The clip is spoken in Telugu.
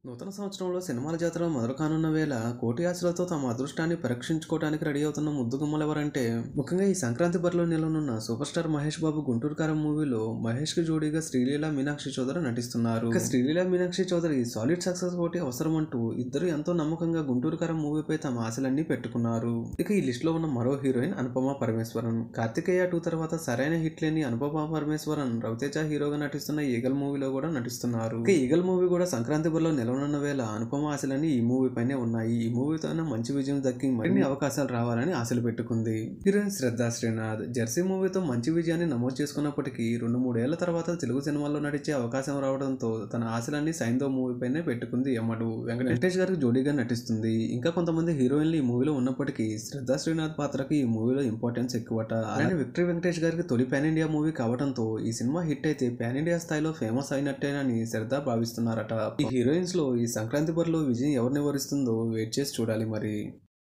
నూతన సంవత్సరంలో సినిమాల జాతర మొదలు కానున్న వేళ కోటి ఆశలతో తమ అదృష్టాన్ని పరీక్షించుకోవడానికి రెడీ అవుతున్న ముద్దుగుమ్మలు ఎవరంటే ముఖ్యంగా ఈ సంక్రాంతి బరిలో నిలనున్న సూపర్ స్టార్ మహేష్ బాబు గుంటూరు కారం మూవీలో మహేష్ కి జోడీగా శ్రీలీల మీనాక్షి చౌదరి నటిస్తున్నారు. ఇక శ్రీలీల మీనాక్షి చౌదరి సాలిడ్ సక్సెస్ ఒకటి అవసరం అంటూ ఇద్దరు ఎంతో నమ్మకంగా గుంటూరు కారం మూవీపై తమ ఆశలన్నీ పెట్టుకున్నారు. ఇక ఈ లిస్ట్ లో ఉన్న మరో హీరోయిన్ అనుపమ పరమేశ్వరన్. కార్తికేయ 2 తర్వాత సరైన హిట్ లేని అనుపమ పరమేశ్వరన్ రవితేజ హీరోగా నటిస్తున్న ఈగల్ మూవీలో కూడా నటిస్తున్నారు. ఇక ఈగల్ మూవీ కూడా సంక్రాంతి బరిలో నిలవనున్న వేళ అనుపమ ఆశలన్నీ ఈ మూవీ పైనే ఉన్నాయి. ఈ మూవీతోనే మంచి విజయం దక్కి మరిన్ని అవకాశాలు రావాలని ఆశలు పెట్టుకుంది. హీరోయిన్ శ్రద్ధా శ్రీనాథ్ జెర్సీ మూవీతో మంచి విజయాన్ని నమోదు చేసుకున్నప్పటికీ 2-3 ఏళ్ల తర్వాత తెలుగు సినిమాల్లో నటించే అవకాశం రావడంతో తన ఆశలన్నీ సైందో మూవీ పైనే పెట్టుకుంది. అమ్మడు వెంకటేష్ గారికి జోడీగా నటిస్తుంది. ఇంకా కొంతమంది హీరోయిన్లు ఈ మూవీలో ఉన్నప్పటికీ శ్రద్ధా శ్రీనాథ్ పాత్రకి ఈ మూవీలో ఇంపార్టెన్స్ ఎక్కువట. అలానే విక్టరీ వెంకటేష్ గారికి తొలి పాన్ ఇండియా మూవీ కావడంతో ఈ సినిమా హిట్ అయితే పాన్ ఇండియా స్థాయిలో ఫేమస్ అయినట్టేనని శ్రద్ధ భావిస్తున్నారట. ఈ హీరోయిన్స్ లో ఈ సంక్రాంతి బరిలో విజయం ఎవరిని వరిస్తుందో వెయిట్ చేసి చూడాలి మరి.